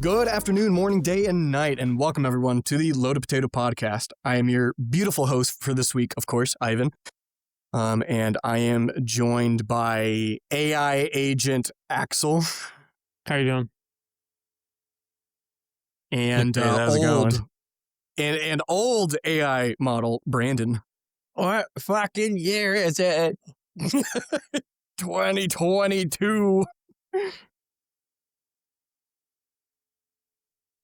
Good afternoon, morning, day, and night, and welcome everyone to the Loaded Potato Podcast. I am your beautiful host for this week, of course, Ivan. And I am joined by AI agent Axel. How you doing? And how's it going? And old AI model Brandon. What fucking year is it? 2022.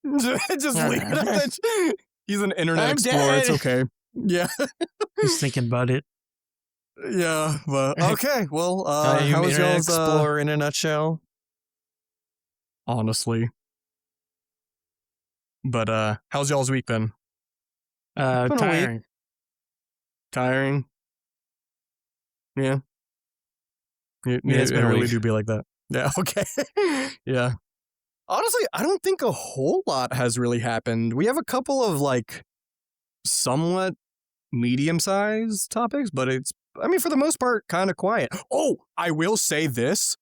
Just leave it. He's an internet I'm explorer. dead. It's okay. Yeah. Just thinking about it. Yeah. But okay. Well, You how was Internet y'all's Explorer in a nutshell? honestly? But how's y'all's week been? been a week. Tiring. Tiring? Yeah. Yeah, it's been a really week. do be like that. Yeah. Okay. Yeah. Honestly, I don't think a whole lot has really happened. We have a couple of like somewhat medium-sized topics, but it's, I mean, for the most part, kind of quiet. Oh, I will say this.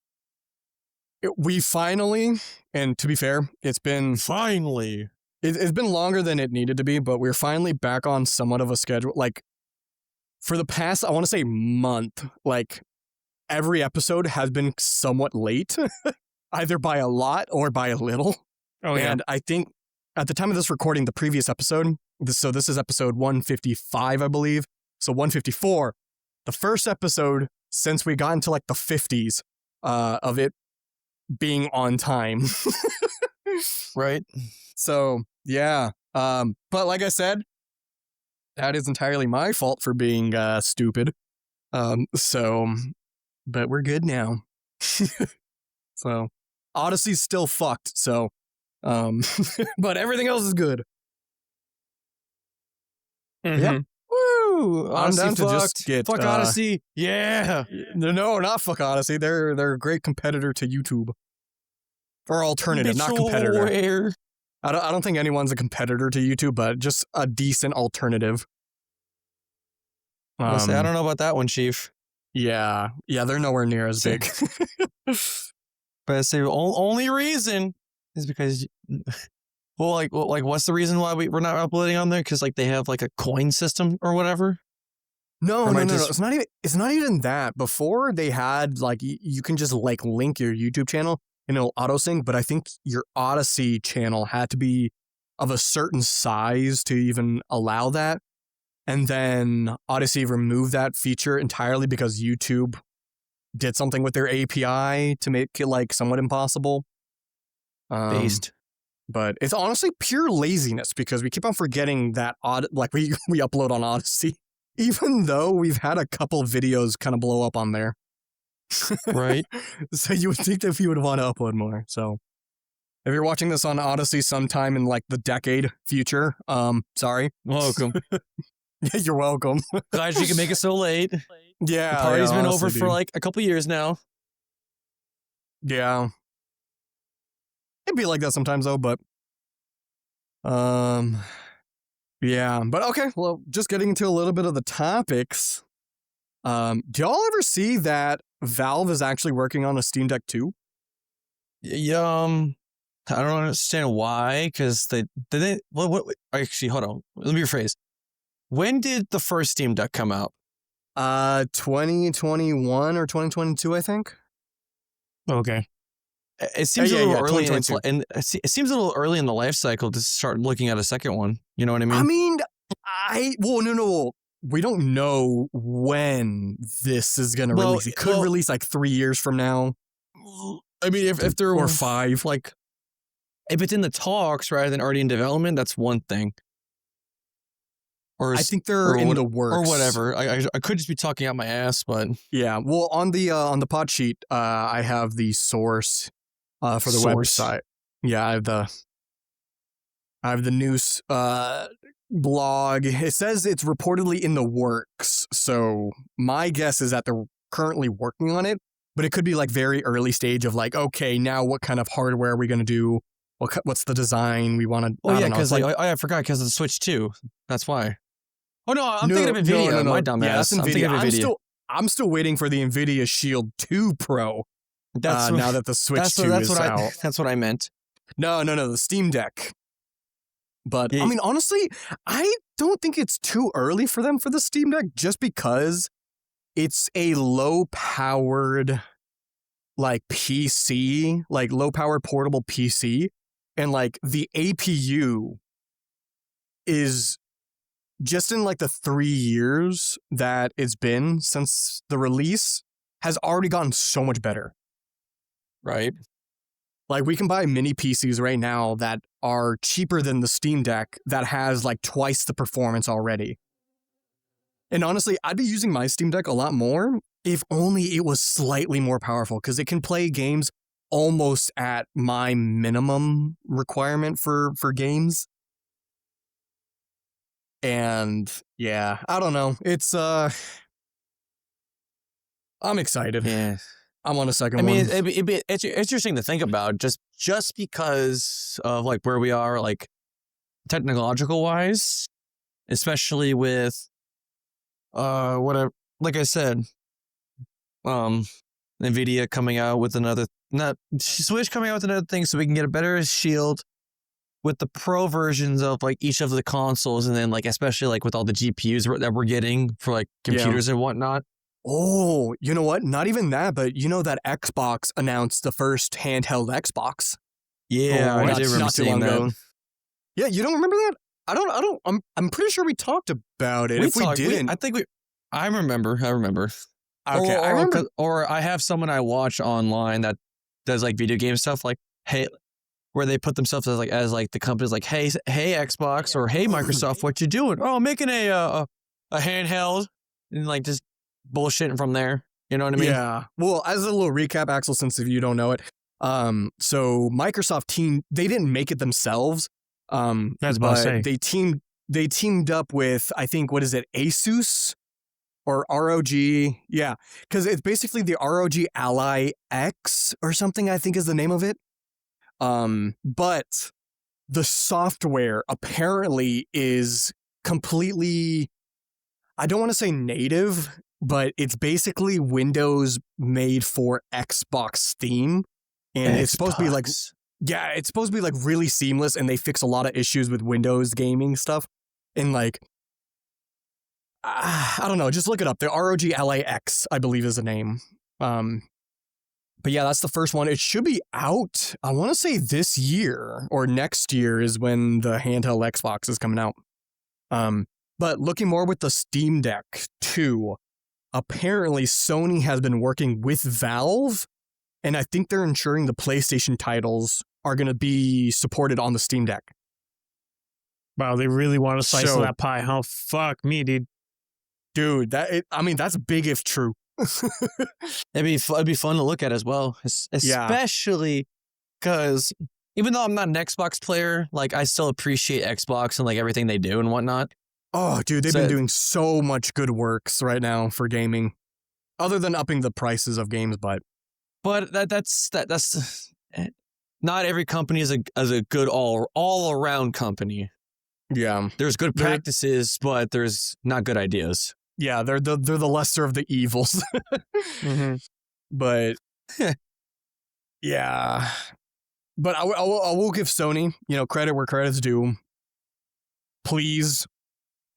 We finally, and to be fair, it's been Finally. it's been longer than it needed to be, but we're finally back on somewhat of a schedule. Like, for the past, I want to say month, like, every episode has been somewhat late, either by a lot or by a little. Oh, yeah. And I think at the time of this recording, the previous episode, so this is episode 155, I believe. So 154, the first episode since we got into like the 50s of it being on time. Right? So, yeah. But like I said, that is entirely my fault for being stupid. But we're good now. So, Odyssee's still fucked, so, but everything else is good. Yeah. Woo! I'm Odyssey down to fucked. just get, Fuck Odyssey. Yeah. No, not fuck Odyssey. They're a great competitor to YouTube. Or alternative, not competitor. Where? I don't think anyone's a competitor to YouTube, but just a decent alternative. I don't know about that one, Chief. Yeah, they're nowhere near as big. But I say only reason is because, well, what's the reason why we're not uploading on there? Because like they have like a coin system or whatever. No. Or It's not even that. Before they had like you can just like link your YouTube channel and it'll auto sync, but I think your Odyssey channel had to be of a certain size to even allow that. And then Odyssey removed that feature entirely because YouTube did something with their API to make it like somewhat impossible. Based. But it's honestly pure laziness because we keep on forgetting that we upload on Odyssey, even though we've had a couple videos kind of blow up on there. Right. So you would think that we would want to upload more. So if you're watching this on Odyssey sometime in like the decade future, sorry. Welcome. Yeah, you're welcome. Glad you can make it so late. Yeah. The party's been honestly, over for dude. like a couple years now. Yeah. It'd be like that sometimes though, but yeah. But okay, well, just getting into a little bit of the topics. Do y'all ever see that Valve is actually working on a Steam Deck 2? Yeah, I don't understand why, because they didn't. What? Actually, hold on. Let me rephrase. When did the first Steam Deck come out? 2021 or 2022, I think. Okay. It seems a little early, 2022. and it seems a little early in the life cycle to start looking at a second one. You know what I mean? No. We don't know when this is gonna release. It could release like 3 years from now. I mean, if there Or were 5. like, if it's in the talks rather than already in development, that's one thing. Or I think they're in the works or whatever. I could just be talking out my ass, but yeah. Well, on the pod sheet, I have the source for the Source. website. Yeah, I have the news blog. It says it's reportedly in the works. So my guess is that they're currently working on it, but it could be like very early stage of like, okay, now what kind of hardware are we gonna do? What's the design we want to? oh yeah, because I forgot because of the Switch 2. That's why. Oh no, I'm thinking of NVIDIA. My dumbass. Yeah, that's I'm thinking NVIDIA. of NVIDIA. I'm still waiting for the NVIDIA Shield 2 Pro. That's now that the Switch 2 is out. That's what I meant. No, the Steam Deck. But Yeah. I mean, honestly, I don't think it's too early for them for the Steam Deck just because it's a low-powered like PC, like low-powered portable PC, and like the APU is just in like the 3 years that it's been since the release has already gotten so much better. Right. Like we can buy mini PCs right now that are cheaper than the Steam Deck that has like twice the performance already. And honestly, I'd be using my Steam Deck a lot more if only it was slightly more powerful because it can play games almost at my minimum requirement for games. And yeah, I don't know. It's I'm excited. Yeah. I'm on a second I mean, one. it's interesting to think about just because of like where we are, like technological wise, especially with whatever. Like I said, Nvidia coming out with Switch coming out with another thing, so we can get a better shield with the pro versions of like each of the consoles, and then like especially like with all the GPUs that we're getting for like computers and whatnot. Oh, you know what? Not even that, but you know that Xbox announced the first handheld Xbox. Yeah, I did remember seeing that. Yeah, you don't remember that? I'm pretty sure we talked about it. If we didn't, I remember. Okay, or I have someone I watch online that does like video game stuff, like hey, where they put themselves as the company's like, hey Xbox or hey Microsoft, what you doing? Oh, I'm making a handheld, and like just bullshitting from there. You know what I mean? Yeah. Well, as a little recap, Axel, since if you don't know it, so Microsoft they didn't make it themselves. That's what I say. They teamed up with, I think, what is it, Asus or ROG? Yeah, because it's basically the ROG Ally X or something, I think is the name of it. But the software apparently is completely, I don't want to say native, but it's basically Windows made for Xbox Steam. And it's supposed to be like, yeah, it's supposed to be like really seamless, and they fix a lot of issues with Windows gaming stuff. And like, I don't know, just look it up. The ROG Ally X, I believe, is the name. But yeah, that's the first one. It should be out, I want to say this year or next year is when the handheld Xbox is coming out. But looking more with the Steam Deck 2, apparently Sony has been working with Valve, and I think they're ensuring the PlayStation titles are going to be supported on the Steam Deck. Wow, they really want to slice of that pie, huh? Fuck me, dude. Dude, that's big if true. It'd be fun to look at as well, especially because even though I'm not an Xbox player, like I still appreciate Xbox and like everything they do and whatnot. Oh, dude, they've been doing so much good works right now for gaming, other than upping the prices of games. But that's not every company is a good all around company. Yeah, there's good practices, but there's not good ideas. Yeah, they're the lesser of the evils. Mm-hmm. But yeah, but I will give Sony, credit where credit's due. Please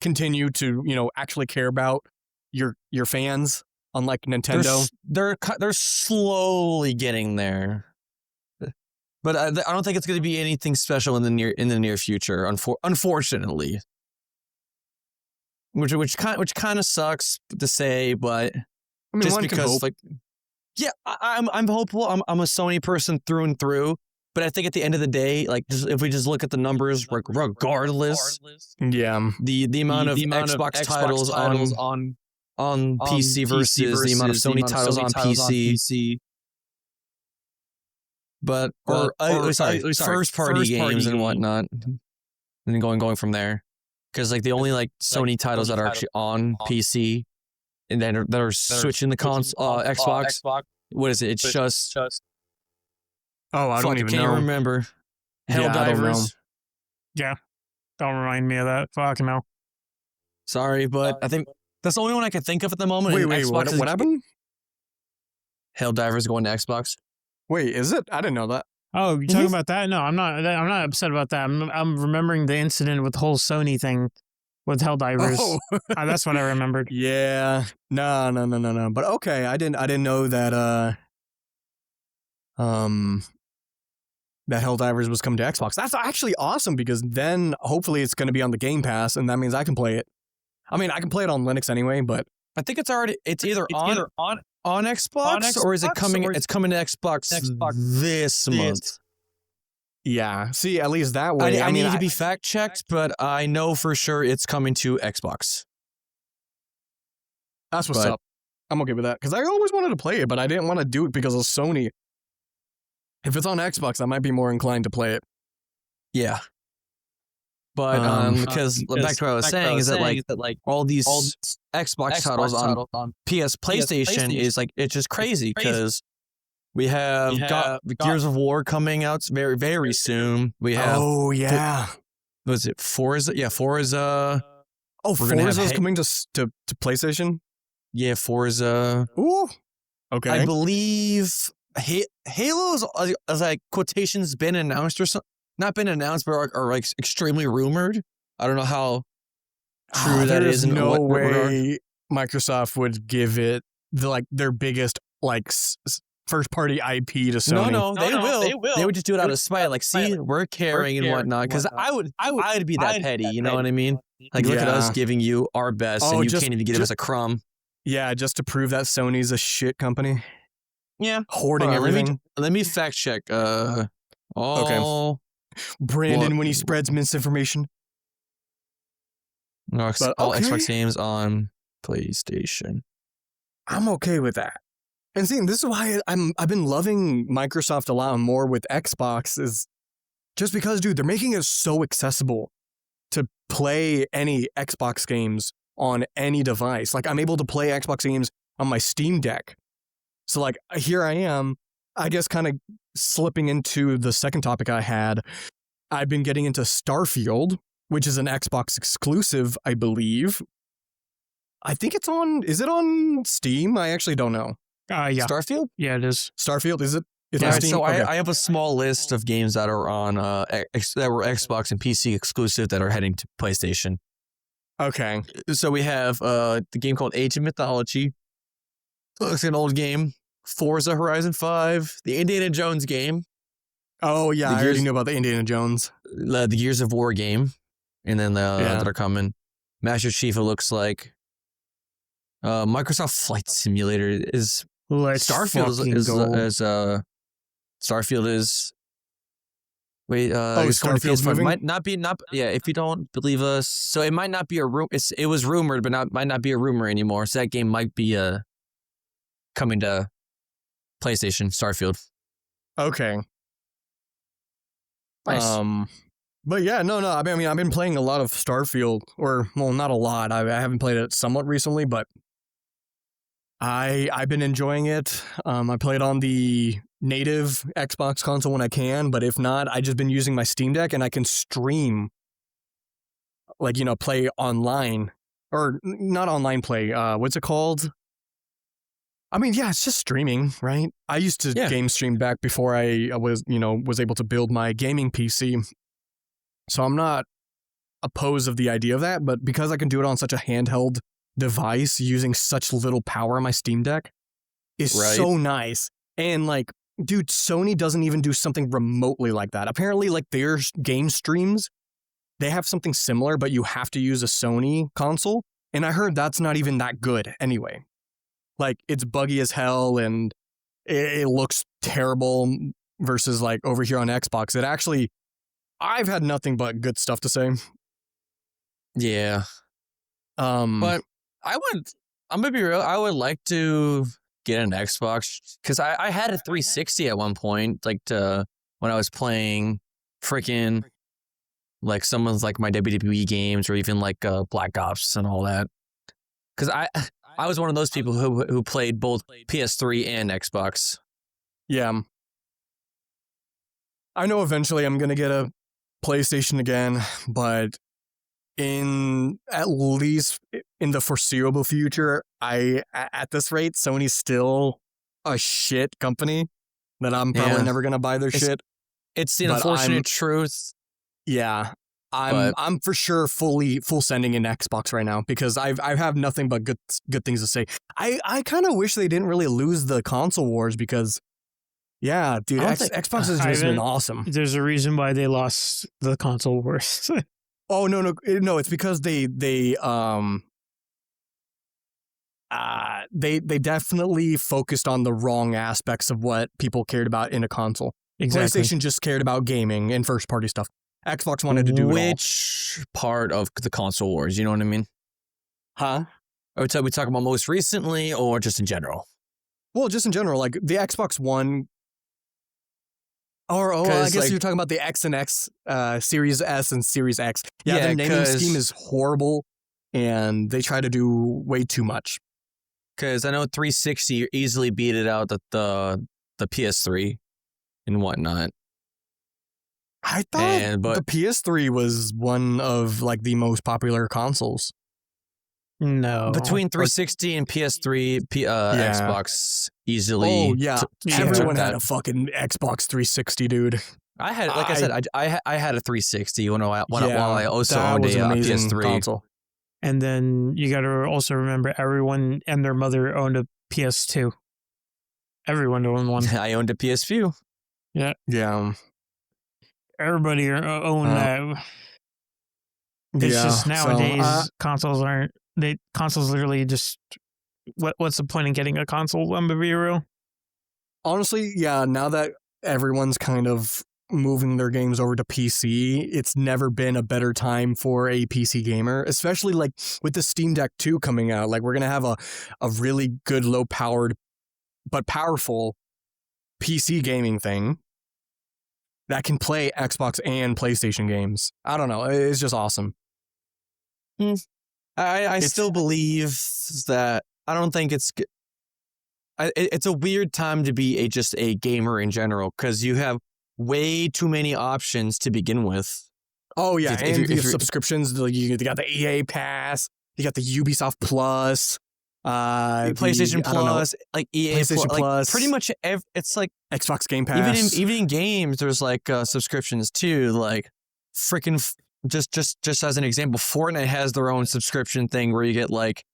continue to actually care about your fans, unlike Nintendo. They're slowly getting there, but I don't think it's going to be anything special in the near future. Unfortunately. Which kind of sucks to say, but I mean, just because I'm hopeful. I'm a Sony person through and through, but I think at the end of the day, like if we just look at the numbers, regardless, yeah, the amount of Xbox titles on PC versus the amount of Sony titles on PC, but first party games and whatnot, and going from there. Because like the only Sony titles that are actually on PC and then that are switching the console Xbox. What is it? It's just. Oh, I don't even know. Can't remember. Helldivers. Yeah, don't remind me of that. Fucking hell. Sorry, but I think that's the only one I can think of at the moment. Wait, what happened? Helldivers going to Xbox. Wait, is it? I didn't know that. Oh, you talking about that? No, I'm not. I'm not upset about that. I'm remembering the incident with the whole Sony thing with Helldivers. Oh, That's what I remembered. yeah. No. But okay, I didn't know that. That Helldivers was coming to Xbox. That's actually awesome because then hopefully it's going to be on the Game Pass, and that means I can play it. I mean, I can play it on Linux anyway, but I think it's either on Xbox or is it coming? It's coming to Xbox this month. Yeah. See, at least that way. I need to be fact checked, but I know for sure it's coming to Xbox. That's what's up. I'm okay with that because I always wanted to play it, but I didn't want to do it because of Sony. If it's on Xbox, I might be more inclined to play it. Yeah. But because back to what I was saying is that like all these Xbox titles on PlayStation is like it's just crazy because we have got Gears of War coming out very very soon. We have was it Forza? Yeah, Forza. Oh, Forza's coming to PlayStation. Yeah, Forza. Ooh. Okay. I believe Halo's like quotations been announced or something. Not been announced, but are like extremely rumored. I don't know how true that is. There's no way Microsoft would give it their biggest first party IP to Sony. No, they will. They would just do it out of spite. Like, see, we're caring and whatnot. Because I would be that petty. You know what I mean? Like, look at us giving you our best, and you can't even give us a crumb. Yeah, just to prove that Sony's a shit company. Yeah, hoarding everything. Let me fact check. Okay. Brandon, when he spreads misinformation. No, all Xbox games on PlayStation. I'm okay with that. And see, this is why I've been loving Microsoft a lot more with Xbox is just because, dude, they're making it so accessible to play any Xbox games on any device. Like, I'm able to play Xbox games on my Steam Deck. So, like, here I am, I guess kind of slipping into the second topic I had. I've been getting into Starfield, which is an Xbox exclusive, I believe. I think is it on Steam? I actually don't know. Yeah. Starfield? Yeah, it is. Starfield, is it? Yeah, so I have a small list of games that are on that were Xbox and PC exclusive that are heading to PlayStation. Okay. So we have the game called Age of Mythology. Looks like an old game. Forza Horizon 5, the Indiana Jones game. Oh yeah, I already knew about the Indiana Jones. The Gears of War game, and then that are coming. Master Chief, it looks like. Microsoft Flight Simulator is Starfield is. Wait, Starfield's moving? Might not be if you don't believe us, so it might not be a rumor. It was rumored, but might not be a rumor anymore. So that game might be coming to PlayStation. Starfield. Okay. Nice. But yeah, no. I mean, I've been playing a lot of Starfield, or well, not a lot. I haven't played it somewhat recently, but I've been enjoying it. I play it on the native Xbox console when I can, but if not, I just been using my Steam Deck and I can stream, play online or not online play. What's it called? I mean, yeah, it's just streaming, right? I used to game stream back before I was able to build my gaming PC. So I'm not opposed of the idea of that, but because I can do it on such a handheld device using such little power on my Steam Deck is so nice. And dude, Sony doesn't even do something remotely like that. Apparently, their game streams, they have something similar, but you have to use a Sony console. And I heard that's not even that good anyway. It's buggy as hell and it looks terrible versus over here on Xbox. It actually, I've had nothing but good stuff to say. Yeah. But I'm gonna be real. I would like to get an Xbox because I had a 360 at one point, when I was playing freaking someone's my WWE games or even Black Ops and all that. Because I was one of those people who played both PS3 and Xbox. Yeah. I know eventually I'm gonna get a PlayStation again, but at least in the foreseeable future, at this rate, Sony's still a shit company that I'm probably never gonna buy their shit. It's the But unfortunate truth. Yeah. But I'm for sure full sending in Xbox right now because I have nothing but good things to say. I kind of wish they didn't really lose the console wars because yeah, dude, I don't think Xbox has just been awesome. There's a reason why they lost the console wars. Oh no, it's because they definitely focused on the wrong aspects of what people cared about in a console. Exactly. PlayStation just cared about gaming and first party stuff. Xbox wanted to do it all. which part of the console wars? You know what I mean? Huh? Are we talking about most recently or just in general? Well, just in general, like the Xbox One. Or I 'Cause, guess like- you're talking about the X and X, Series S and Series X. Yeah, Yeah, the naming 'cause- scheme is horrible, and they try to do way too much. Because I know 360 easily beat it out the PS3 and whatnot. I thought But the PS3 was one of like the most popular consoles. No. between 360 and PS3, Xbox easily. Oh yeah, Yeah. everyone took had that. a fucking Xbox 360, dude. I had, like I said, I had a 360 while I also that owned was an a amazing PS3. console. And then you got to also remember everyone and their mother owned a PS2. Everyone owned one. I owned a PS View. Yeah, Everybody owned that. It's yeah. just So, nowadays consoles aren't. Consoles literally just. What's the point in getting a console? I'm gonna be real. honestly, yeah. Now that everyone's kind of moving their games over to PC, it's never been a better time for a PC gamer, especially like with the Steam Deck 2 coming out. Like we're gonna have a really good low powered but powerful PC gaming thing that can play Xbox and PlayStation games. I don't know. It's just awesome. I still believe that I don't think it's. It's a weird time to be just a gamer in general because you have way too many options to begin with. Oh yeah, If and you're- the if you're- subscriptions. You got the EA Pass. You got the Ubisoft Plus. PlayStation I don't know, Plus, like EA PlayStation Plus, Plus. like pretty much it's like Xbox Game Pass. even in games there's like subscriptions too. Like freaking just as an example, Fortnite has their own subscription thing where you get like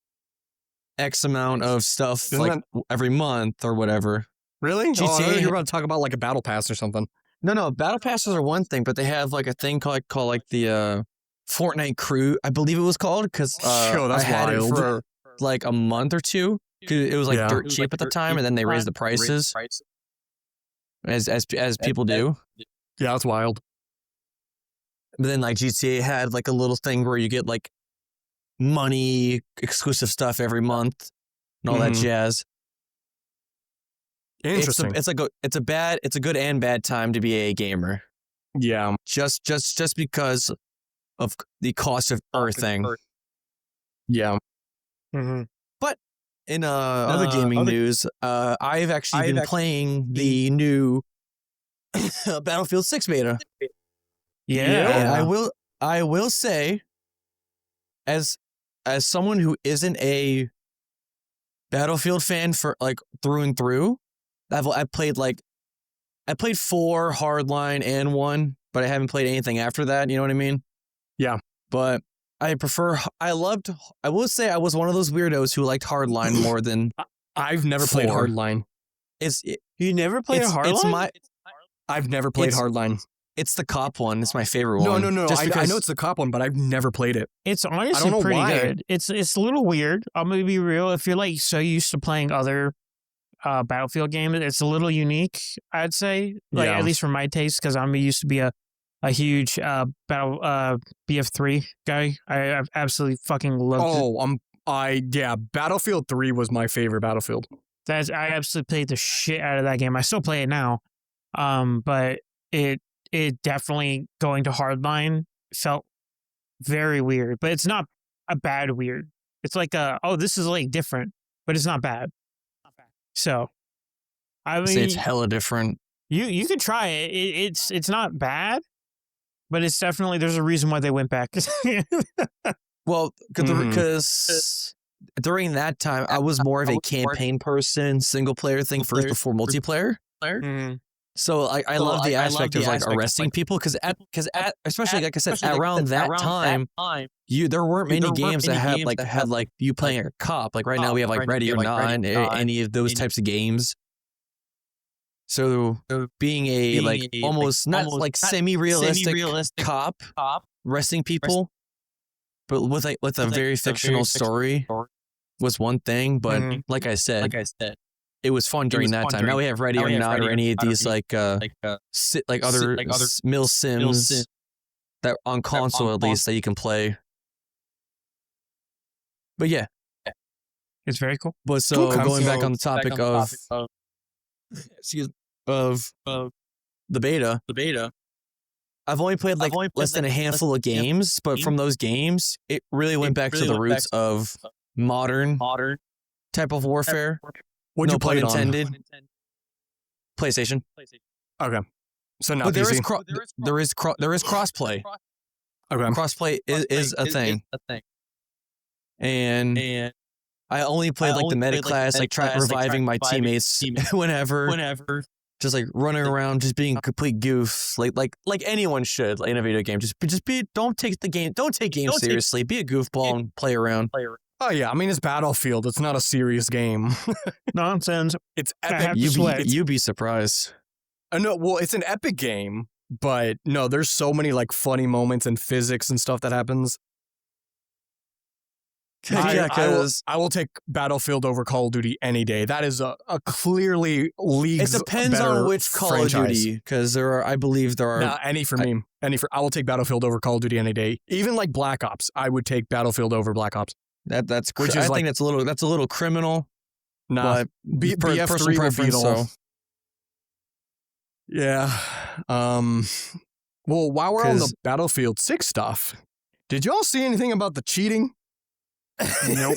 X amount of stuff Isn't like every month or whatever. Really? Oh, I thought GTA you were about to talk about like a battle pass or something. No, battle passes are one thing, but they have like a thing called like the Fortnite Crew, I believe it was called, because Yo, that's I had wild. it for like a month or two. 'Cause it was like Yeah. dirt cheap at the time, and then they raised the prices as people do. Yeah, that's wild. But then like GTA had like a little thing where you get like money exclusive stuff every month and all that Mhm. jazz. Interesting. It's a good and bad time to be a gamer. Yeah. Just because of the cost of everything. Yeah. Mm-hmm. In other gaming news, I've actually been playing the new Battlefield 6 beta. Yeah. And I will say, as someone who isn't a Battlefield fan for like through and through, I played 4 hardline and 1, but I haven't played anything after that. You know what I mean? Yeah. But I will say I was one of those weirdos who liked hardline more than I've never played 4. Hardline. You never played a hardline? I've never played It's- Hardline. It's the cop one. It's my favorite No, one. no. Just I because know it's the cop one, but I've never played it. It's honestly know pretty why. good. It's a little weird. I'm gonna be real. If you're like so used to playing other Battlefield games, it's a little unique. I'd say, like Yeah. at least for my taste, because I'm used to be a huge BF3 guy. I absolutely fucking loved it. Yeah. Battlefield 3 was my favorite Battlefield. I absolutely played the shit out of that game. I still play it now, but it definitely going to hardline felt very weird. But it's not a bad weird. It's like this is like different, but it's not bad. So, I say mean, it's hella different. you could try it. It's not bad, but it's definitely there's a reason why they went back. Well, Mhm. because during that time, I was more of a campaign person, single player thing first before multiplayer. Mhm. So I love the aspect of like arresting people because especially like I said around that time there weren't many games that had like you playing a cop. Like right now we have like Ready or Not and any of those types of games. So being a like almost not like semi-realistic cop arresting people, but with a very fictional story was one thing. But like I said, it was fun during that time. Now we have Ready or Not or any of these like other mill sims that on console at least that you can play. But yeah, it's very cool. But so going back on the topic of the beta. I've only played like less than a handful of games, but from those games, it really went back to the roots of modern type of warfare. What'd you play it intended? PlayStation. Okay. So now but there is PC. there is crossplay. Okay. Crossplay is a thing. And I only played like the meta class, like try reviving my teammates whenever. Just like running around, just being a complete goof, like anyone should in a video game. Just don't take games seriously. Be a goofball and play around. Oh yeah, I mean it's Battlefield. It's not a serious game. Nonsense. It's epic. You'd be surprised. No, well, it's an epic game, but no, there's so many like funny moments and physics and stuff that happens. I will take Battlefield over Call of Duty any day. That is a clearly leagues. It depends on which Call of Duty, because I believe there are. Nah, I will take Battlefield over Call of Duty any day. Even like Black Ops, I would take Battlefield over Black Ops. I think that's a little criminal. Nah, personal preference. So. Yeah. Well, while we're on the Battlefield 6 stuff, did y'all see anything about the cheating? Nope.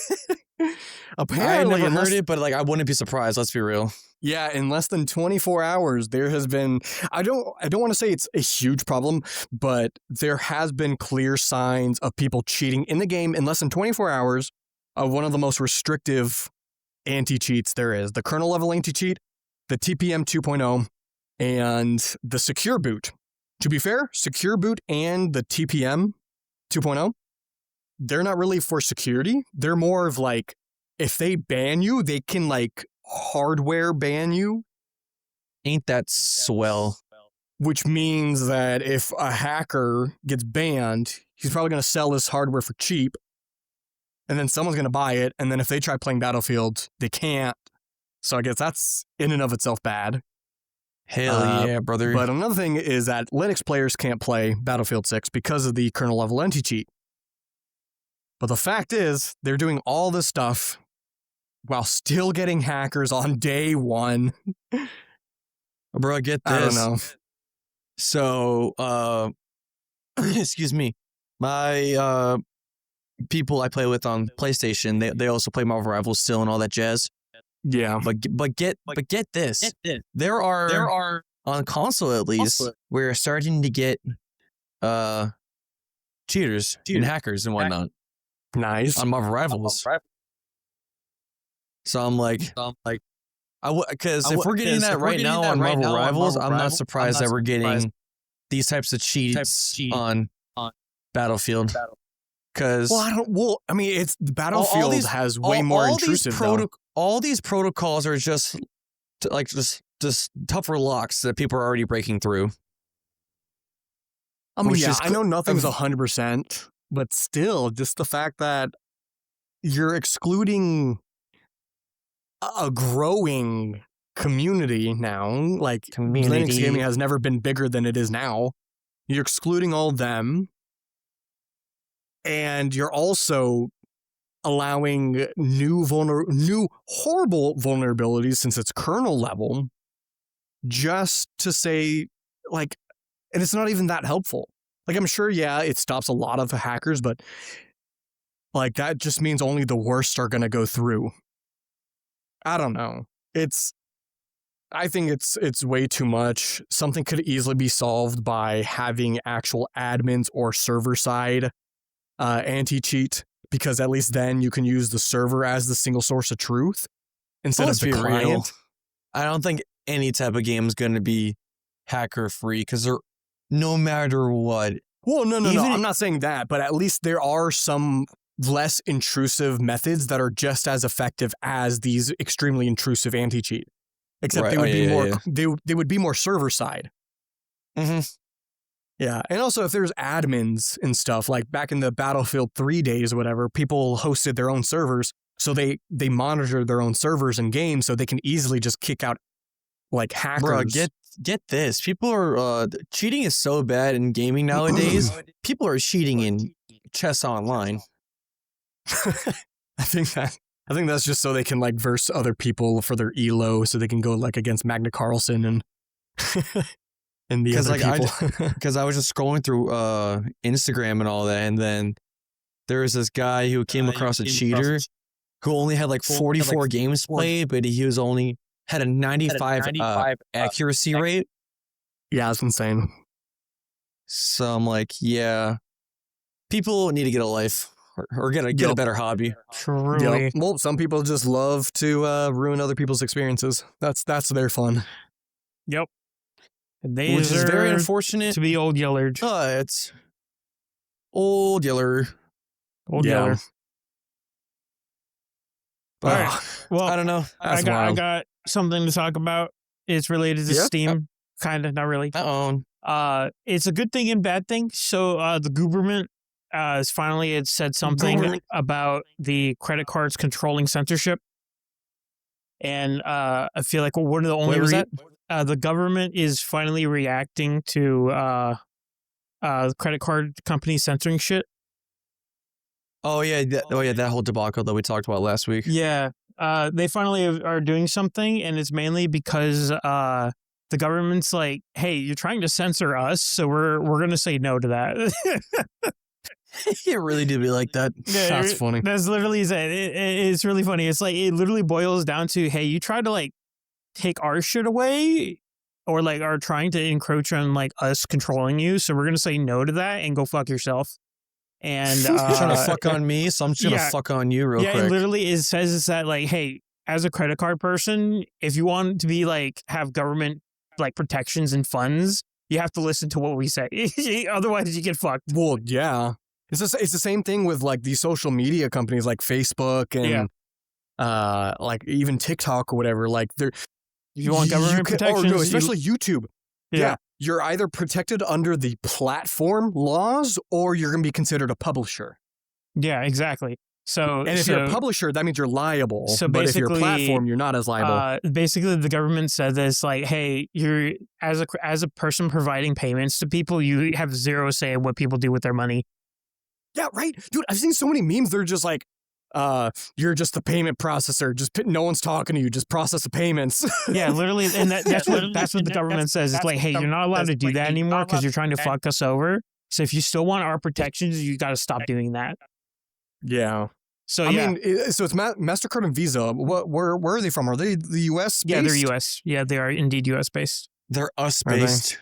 Apparently, I never heard it, but like I wouldn't be surprised. Let's be real. Yeah, in less than 24 hours, there has been. I don't want to say it's a huge problem, but there has been clear signs of people cheating in the game in less than 24 hours. One of the most restrictive anti-cheats there is: the kernel level anti-cheat, the TPM 2.0, and the secure boot. To be fair, secure boot and the TPM 2.0. They're not really for security. They're more of like, if they ban you, they can like hardware ban you. Ain't that swell? Which means that if a hacker gets banned, he's probably going to sell his hardware for cheap. And then someone's going to buy it. And then if they try playing Battlefield, they can't. So I guess that's in and of itself bad. Hell yeah, brother. But another thing is that Linux players can't play Battlefield 6 because of the kernel level anti-cheat. But the fact is, they're doing all this stuff while still getting hackers on day one. Bro, get this. I don't know. So, excuse me. My people I play with on PlayStation, they also play Marvel Rivals still and all that jazz. Yeah. But get this. There are on console at least, we're starting to get cheaters and hackers and whatnot. Nice. On Marvel Rivals. So I'm like, because if we're getting that right now on Marvel Rivals, I'm not surprised that we're getting these types of cheats on Battlefield. Because I mean, it's Battlefield has way more intrusive. All these protocols are just tougher locks that people are already breaking through. I mean, I know nothing's 100%. But still, just the fact that you're excluding a growing community now, like Linux gaming has never been bigger than it is now. You're excluding all them. And you're also allowing new horrible vulnerabilities since it's kernel level just to say, like, and it's not even that helpful. Like, I'm sure, yeah, it stops a lot of hackers, but like that just means only the worst are going to go through. I don't know. I think it's way too much. Something could easily be solved by having actual admins or server side anti-cheat, because at least then you can use the server as the single source of truth instead of the client. I don't think any type of game is going to be hacker free because they're no matter what. Well, no. Even I'm not saying that, but at least there are some less intrusive methods that are just as effective as these extremely intrusive anti-cheat. Except they would be more. They would be more server side. Mm-hmm. Yeah, and also if there's admins and stuff, like back in the Battlefield 3 days or whatever, people hosted their own servers, so they monitor their own servers and games, so they can easily just kick out like hackers. Bro, get this. People are cheating is so bad in gaming nowadays. People are cheating in chess online. I think that's just so they can like verse other people for their elo, so they can go like against Magna Carlsen and and the other people. Because I was just scrolling through Instagram and all that, and then there was this guy who came across a cheater who only had like 44 games played, but he was only had a 95 accuracy rate. Yeah, it's insane. So I'm like, yeah, people need to get a life or get a better hobby. Truly. Yep. Well, some people just love to ruin other people's experiences. That's their fun. Yep. They Which is very unfortunate to be old yeller. It's old yeller. Old yeller. But, all right. Well, I don't know. I got something to talk about. It's related to Steam. Kind of, not really. It's a good thing and bad thing. So the government has finally said something about the credit cards controlling censorship. And I feel like one of the only the government is finally reacting to credit card companies censoring shit. Oh yeah, that whole debacle that we talked about last week. Yeah, they finally are doing something, and it's mainly because the government's like, "Hey, you're trying to censor us, so we're gonna say no to that." It really did be like that. Yeah, that's funny. That's literally it. It's really funny. It's like it literally boils down to, "Hey, you tried to like take our shit away, or like are trying to encroach on like us controlling you, so we're gonna say no to that and go fuck yourself." And you're trying to fuck on me, so I'm just gonna fuck on you real quick. Yeah, it literally says is that like, hey, as a credit card person, if you want to be like have government like protections and funds, you have to listen to what we say. Otherwise, you get fucked. Well, yeah, it's the same thing with like these social media companies like Facebook and like even TikTok or whatever. Like they're if you want government protections, no, especially YouTube. Yeah. You're either protected under the platform laws or you're going to be considered a publisher. Yeah, exactly. So, and if you're a publisher, that means you're liable. So but if you're a platform, you're not as liable. Basically, the government said this like, hey, you're as a person providing payments to people, you have zero say in what people do with their money. Yeah, right. Dude, I've seen so many memes. They're just like, you're just the payment processor. No one's talking to you. Just process the payments. Yeah, literally. And that's what the government says. It's like, hey, you're not allowed to do that anymore because you're trying to fuck us over. So if you still want our protections, you got to stop doing that. Yeah. So I mean, so it's MasterCard and Visa. Where are they from? Are they the U.S. based? Yeah, they're U.S. Yeah, they are indeed U.S. based. They're us based.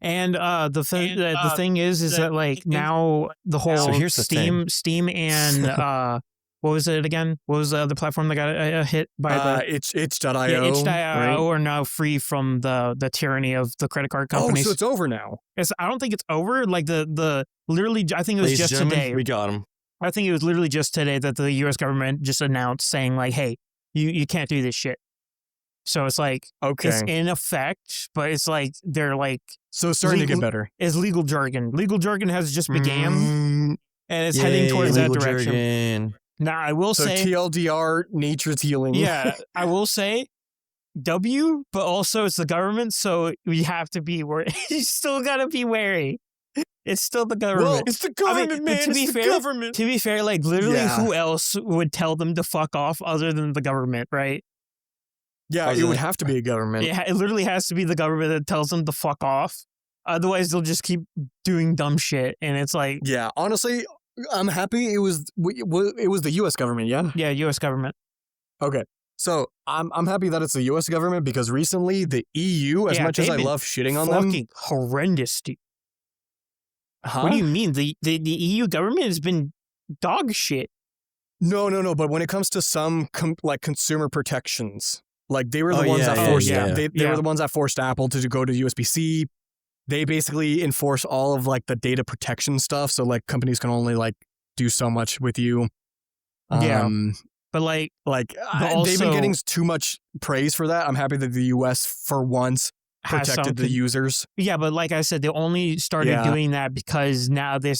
And the thing is that like now the whole Steam and what was it again? What was the other platform that got hit by the itch.io? Yeah, itch.io are now free from the tyranny of the credit card companies. Oh, so it's over now. I don't think it's over. Like the literally, I think it was just today. We got them. I think it was literally just today that the U.S. government just announced saying like, hey, you can't do this shit. So it's like, okay, it's in effect, but it's like, they're like. So it's starting to get better. It's legal jargon. Legal jargon has just began and it's heading towards that direction. Jargon. Now, I will say. TLDR, nature's healing. Yeah, I will say W, but also it's the government, so we have to be wary. You still got to be wary. It's still the government. Well, it's the government, man. It's the government. To be fair, like literally who else would tell them to fuck off other than the government, right? Yeah, it would have to be a government. Yeah, it literally has to be the government that tells them to fuck off. Otherwise, they'll just keep doing dumb shit. And it's like... Yeah, honestly, I'm happy it was the U.S. government, yeah? Yeah, U.S. government. Okay. So I'm happy that it's the U.S. government because recently the EU, as much as I love shitting on them... fucking horrendous, dude. Huh? What do you mean? The EU government has been dog shit. No. But when it comes to some consumer protections, Like they were the ones that yeah, forced yeah. they were the ones that forced Apple to go to USB-C. They basically enforce all of like the data protection stuff. So like companies can only like do so much with you. Yeah. But like they've been getting too much praise for that. I'm happy that the US for once protected the users. Yeah, but like I said, they only started doing that because now the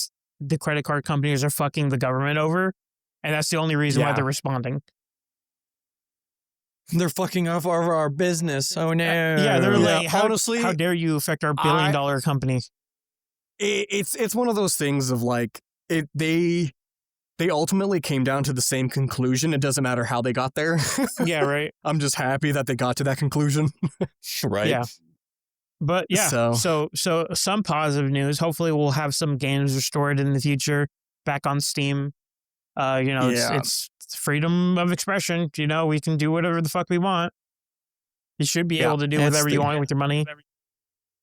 credit card companies are fucking the government over, and that's the only reason why they're responding. They're fucking off our business. Oh no. Yeah, they're like, honestly, how dare you affect our billion-dollar company? It's one of those things of like they ultimately came down to the same conclusion. It doesn't matter how they got there. Yeah, right. I'm just happy that they got to that conclusion. Right. Yeah. But yeah, so some positive news. Hopefully we'll have some games restored in the future back on Steam. It's freedom of expression. You know, we can do whatever the fuck we want. You should be able to do whatever you want with your money.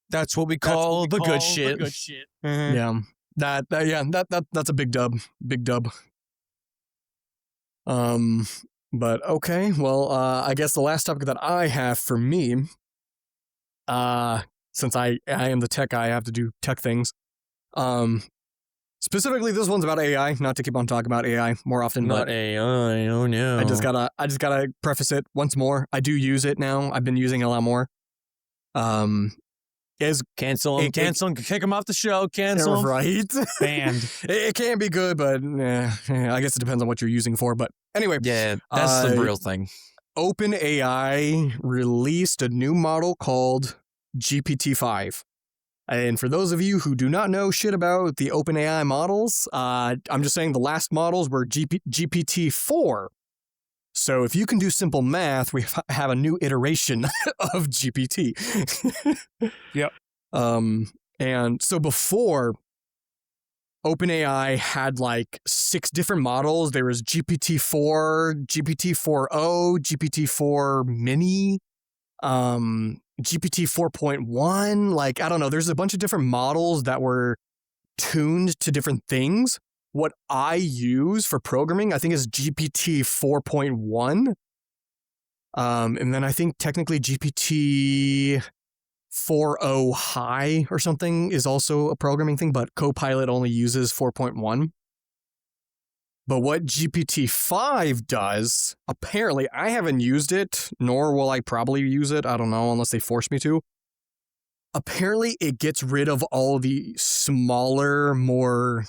That's what we call the good shit. Mm-hmm. Yeah. That's a big dub. Big dub. But okay, well, I guess the last topic that I have for me, since I am the tech guy, I have to do tech things. Specifically, this one's about AI. Not to keep on talking about AI more often, Not but AI. Oh no! I just gotta preface it once more. I do use it now. I've been using it a lot more. Cancel him. Kick him off the show. Cancel him. Right? Banned. It can be good, but I guess it depends on what you're using for. But anyway, yeah, that's the real thing. OpenAI released a new model called GPT-5. And for those of you who do not know shit about the OpenAI models, I'm just saying the last models were GPT-4. So if you can do simple math, we have a new iteration of GPT. Yep. And so before, OpenAI had like 6 different models. There was GPT-4, GPT-4o, GPT-4 mini, GPT 4.1, like, I don't know, there's a bunch of different models that were tuned to different things. What I use for programming, I think, is GPT 4.1. And then I think technically GPT 4.0 high or something is also a programming thing, but Copilot only uses 4.1. But what GPT-5 does, apparently, I haven't used it, nor will I probably use it. I don't know, unless they force me to. Apparently, it gets rid of all the smaller, more,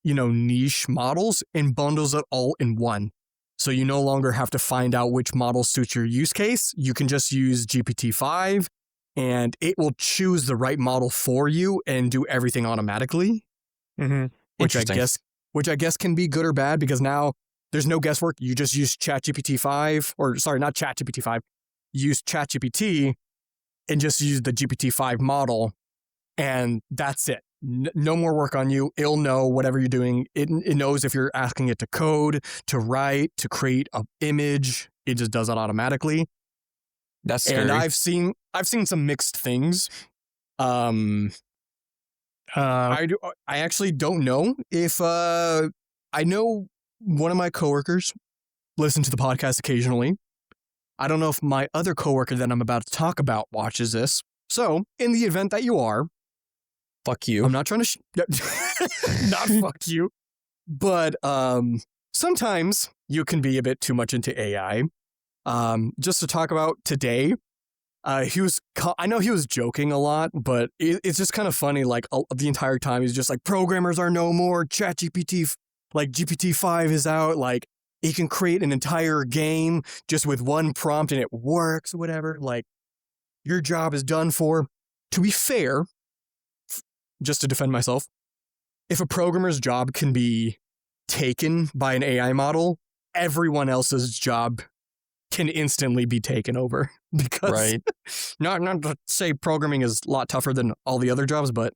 niche models and bundles it all in one. So you no longer have to find out which model suits your use case. You can just use GPT-5, and it will choose the right model for you and do everything automatically. Mm-hmm. Which I guess can be good or bad, because now there's no guesswork. You just use ChatGPT-5, or sorry, not ChatGPT-5. Use ChatGPT and just use the GPT-5 model, and that's it. No more work on you. It'll know whatever you're doing. It knows if you're asking it to code, to write, to create an image. It just does it automatically. That's scary. And I've seen some mixed things. I actually don't know if I know one of my coworkers listen to the podcast occasionally. I don't know if my other coworker that I'm about to talk about watches this. So, in the event that you are, fuck you. I'm not trying to not fuck you, but sometimes you can be a bit too much into AI. Just to talk about today. I know he was joking a lot, but it's just kind of funny. Like the entire time, he's just like, programmers are no more. ChatGPT, like GPT-5 is out. Like he can create an entire game just with one prompt and it works, whatever. Like your job is done for. To be fair, just to defend myself, if a programmer's job can be taken by an AI model, everyone else's job can instantly be taken over, because right. not to say programming is a lot tougher than all the other jobs, but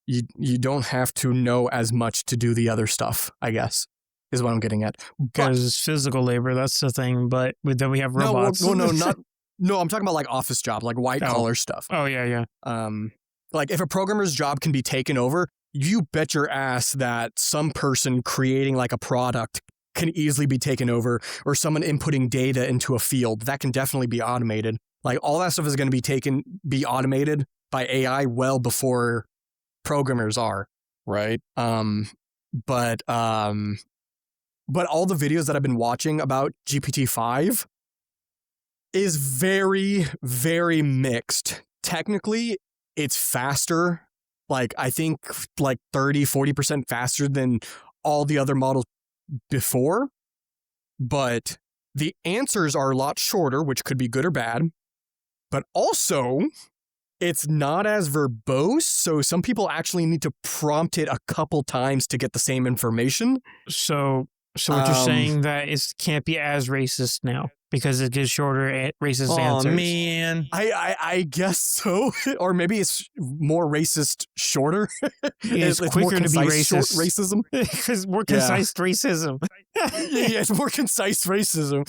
you don't have to know as much to do the other stuff, I guess, is what I'm getting at. Because physical labor, that's the thing. But then we have robots. No, I'm talking about like office jobs, like white collar stuff. Oh yeah. Like if a programmer's job can be taken over, you bet your ass that some person creating like a product can easily be taken over, or someone inputting data into a field that can definitely be automated. Like all that stuff is going to be automated by AI well before programmers are. Right. But all the videos that I've been watching about GPT-5 is very, very mixed. Technically, it's faster. Like I think like 30-40% faster than all the other models before, but the answers are a lot shorter, which could be good or bad. But also, it's not as verbose, so some people actually need to prompt it a couple times to get the same information. So what you're saying that it can't be as racist now because it gives shorter racist answers. Oh man, I guess so, or maybe it's more racist shorter. It's quicker to be racist. Racism, because more concise racism. Yeah, it's more concise racism.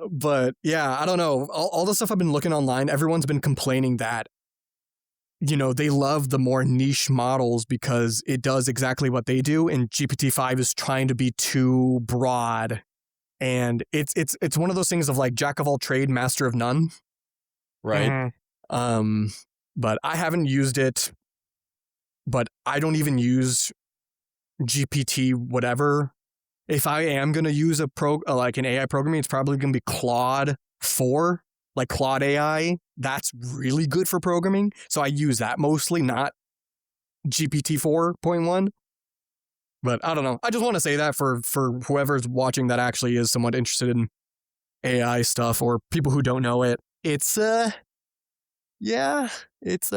But yeah, I don't know. All the stuff I've been looking online, everyone's been complaining that, you know, they love the more niche models because it does exactly what they do, and GPT-5 is trying to be too broad. And it's one of those things of like jack of all trade, master of none. right? Mhm. But I haven't used it, but I don't even use GPT whatever. If I am going to use like an AI programming, it's probably going to be Claude 4, like Claude AI. That's really good for programming. So I use that mostly, not GPT 4.1. But I don't know. I just want to say that for whoever's watching that actually is somewhat interested in AI stuff, or people who don't know it. It's yeah, it's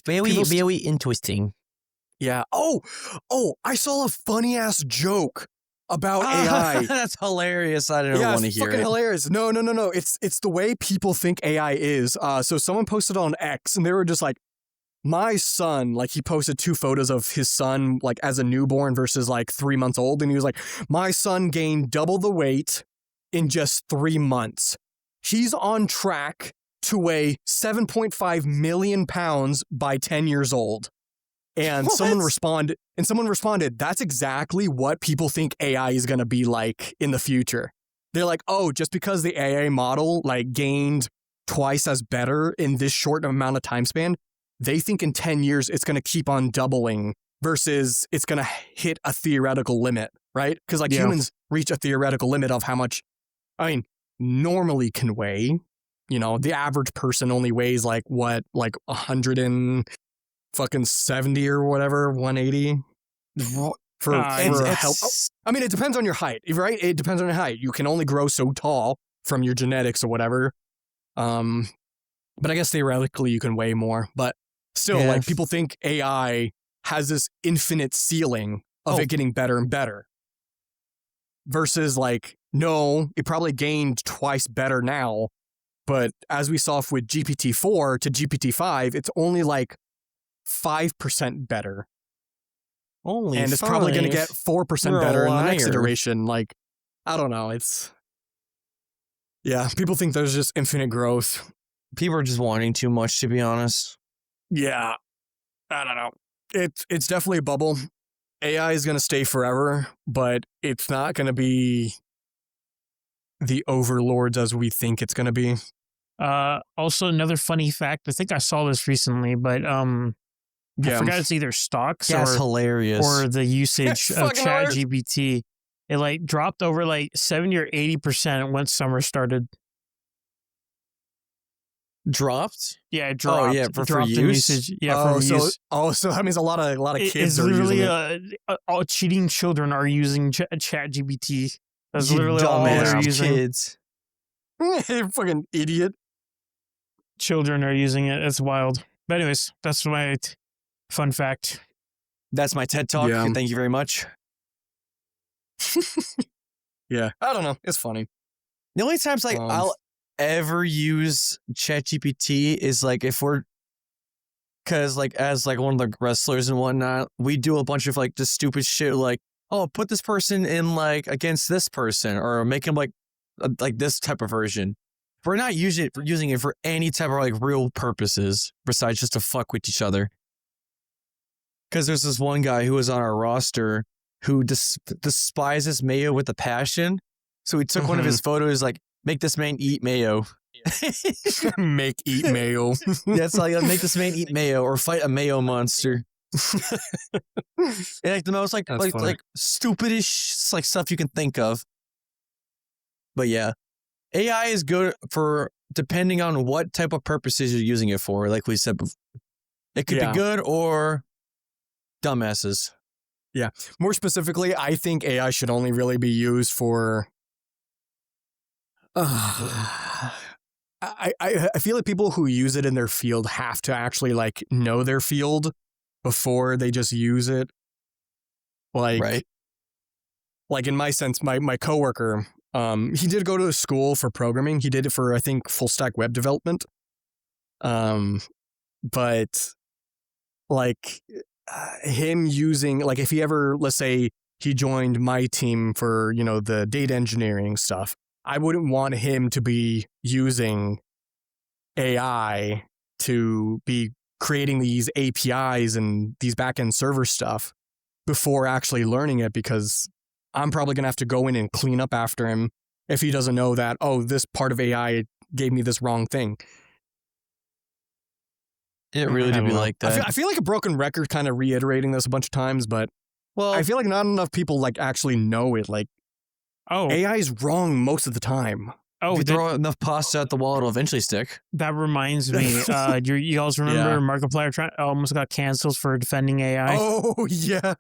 very very interesting. yeah. Oh, I saw a funny ass joke about AI. That's hilarious. I don't want to it's hear fucking it. hilarious. No. It's the way people think AI is. So someone posted on X, and they were just like, my son, like he posted 2 photos of his son, like as a newborn versus like 3 months old. And he was like, my son gained double the weight in just 3 months. He's on track to weigh 7.5 million pounds by 10 years old. And someone responded, that's exactly what people think AI is going to be like in the future. They're like, oh, just because the AI model like gained twice as better in this short amount of time span, they think in 10 years it's going to keep on doubling versus it's going to hit a theoretical limit, right? Because like humans reach a theoretical limit of how much, I mean, normally can weigh. You know, the average person only weighs like 170 or whatever, 180 for help. I mean, it depends on your height, right? It depends on your height. You can only grow so tall from your genetics or whatever. But I guess theoretically you can weigh more. But still, like people think AI has this infinite ceiling of it getting better and better. Versus like, no, it probably gained twice better now. But as we saw with GPT-4 to GPT-5, it's only like 5% better. Only and it's probably going to get 4% better in the next iteration. Like, I don't know. Yeah, people think there's just infinite growth. People are just wanting too much, to be honest. Yeah, I don't know. It's definitely a bubble. AI is going to stay forever, but it's not going to be the overlords as we think it's going to be. Also, another funny fact. I think I saw this recently, but I forgot it's either stocks hilarious. or the usage of ChatGPT. It like dropped over like 70 or 80% once summer started. Dropped? Yeah, it dropped. Oh, yeah, for use? Usage. Yeah, use. So that means a lot of kids are literally, using it. All cheating children are using ChatGPT. That's literally all they're using. Kids. Fucking idiot. Children are using it. It's wild. But anyways, that's my fun fact. That's my TED Talk. Yeah. Thank you very much. Yeah, I don't know. It's funny. The only times like I'll ever use ChatGPT is like if we're, cause like as like one of the wrestlers and whatnot, we do a bunch of like just stupid shit like, oh, put this person in like against this person or make him like this type of version. We're not using it for any type of like real purposes besides just to fuck with each other. Cause there's this one guy who was on our roster who despises mayo with a passion. So he took one of his photos, like, make this man eat mayo. Eat mayo. Yeah, it's like, make this man eat mayo or fight a mayo monster. And like the most like stupidish like stuff you can think of. But yeah, AI is good for depending on what type of purposes you're using it for. Like we said before, it could be good or dumbasses. Yeah. More specifically, I think AI should only really be used for. I feel like people who use it in their field have to actually like know their field before they just use it. Like, right. Like in my sense, my coworker, he did go to school for programming. He did it for, I think, full stack web development. But like him using, like if he ever, let's say he joined my team for, you know, the data engineering stuff, I wouldn't want him to be using AI to be creating these APIs and these backend server stuff before actually learning it, because I'm probably going to have to go in and clean up after him if he doesn't know that, oh, this part of AI gave me this wrong thing. It really do be like that. I feel like a broken record kind of reiterating this a bunch of times, but I feel like not enough people like actually know it. Like, AI is wrong most of the time. If you throw enough pasta at the wall, it'll eventually stick. That reminds me, you guys remember Markiplier almost got canceled for defending AI? Oh, yeah.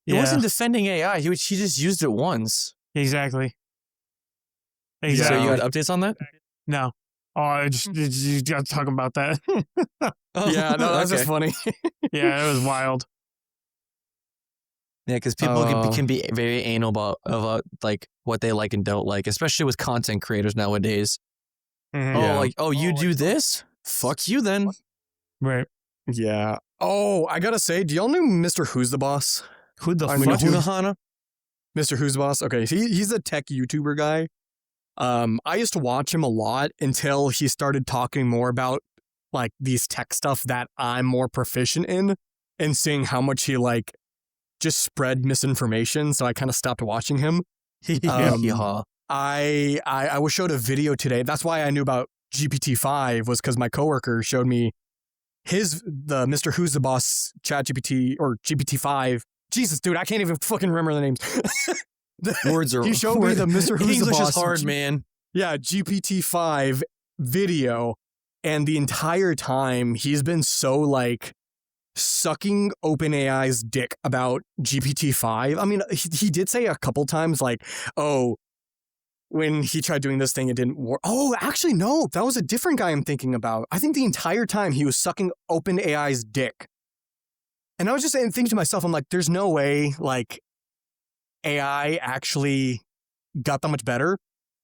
He wasn't defending AI. He just used it once. Exactly. So you got updates on that? No. Oh, you got to talk about that. Yeah, no, that's just funny. Yeah, it was wild. Yeah, because people can be very anal about like what they like and don't like, especially with content creators nowadays. Mm-hmm. You do this? Fuck you then. Right. Yeah. Oh, I gotta say, do y'all know Mr. Who's the Boss? Who the fuck? Mr. Who's the Boss? Okay, he's a tech YouTuber guy. I used to watch him a lot until he started talking more about like these tech stuff that I'm more proficient in, and seeing how much he like just spread misinformation. So I kind of stopped watching him. I was showed a video today. That's why I knew about GPT-5 was because my coworker showed me the Mr. Who's the Boss ChatGPT or GPT-5. Jesus, dude, I can't even fucking remember the names. Words are. He showed me the Mr. Who's the Boss. English is hard, man. Yeah, GPT-5 video, and the entire time he's been so like sucking OpenAI's dick about GPT-5. I mean, he did say a couple times like, oh, when he tried doing this thing, it didn't work. Oh, actually, no, that was a different guy I'm thinking about. I think the entire time he was sucking OpenAI's dick. And I was just thinking to myself, I'm like, there's no way like AI actually got that much better.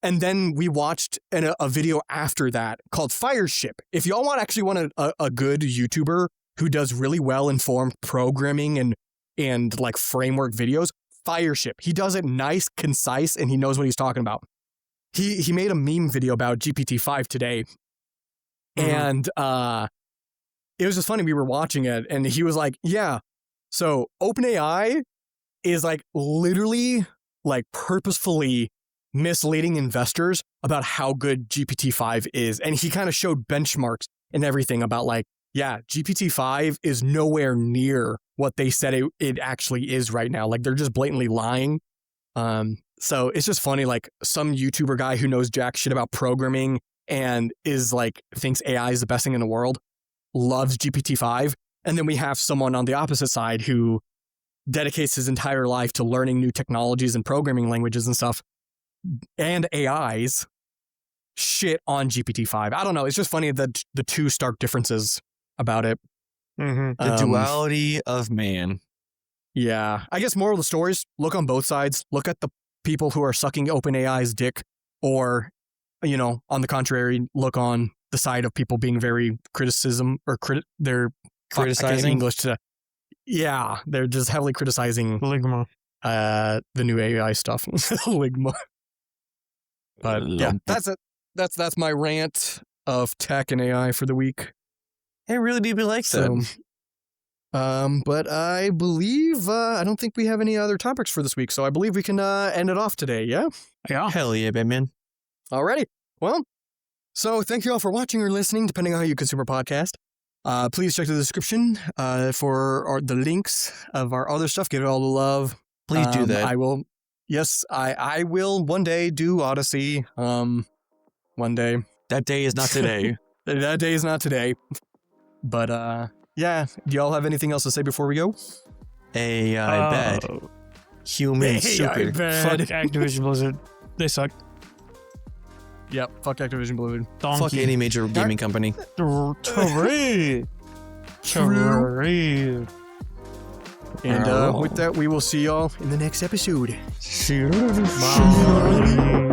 And then we watched a video after that called Fireship. If y'all want a good YouTuber who does really well informed programming and like framework videos, Fireship. He does it nice, concise, and he knows what he's talking about. He made a meme video about GPT-5 today. And it was just funny. We were watching it and he was like, yeah, so OpenAI is like literally like purposefully misleading investors about how good GPT-5 is. And he kind of showed benchmarks and everything about like, yeah, GPT-5 is nowhere near what they said it actually is right now. Like they're just blatantly lying. So it's just funny, like some YouTuber guy who knows jack shit about programming and is like, thinks AI is the best thing in the world, loves GPT-5. And then we have someone on the opposite side who dedicates his entire life to learning new technologies and programming languages and stuff, and AIs shit on GPT-5. I don't know. It's just funny that the two stark differences about it. The duality of man. Yeah. I guess moral of the story is look on both sides. Look at the people who are sucking OpenAI's dick, or, you know, on the contrary, look on the side of people being very they're criticizing English to. Yeah, they're just heavily criticizing Ligma. The new AI stuff. Ligma. But yeah, that's it. That's my rant of tech and AI for the week. It really do be like that. But I believe I don't think we have any other topics for this week, so I believe we can end it off today. Yeah. Yeah. Hell yeah, Batman. Alrighty. Well, so thank you all for watching or listening, depending on how you consume our podcast. Please check the description for the links of our other stuff. Give it all the love. Please do that. I will. Yes, I will one day do Odyssey. One day. That day is not today. That day is not today. But yeah. Do y'all have anything else to say before we go? AI bad. Human AI super. bad. Fuck Activision Blizzard. They suck. Yep. Fuck Activision Blizzard. Donkey. Fuck any major gaming company. True. And with that, we will see y'all in the next episode. Bye.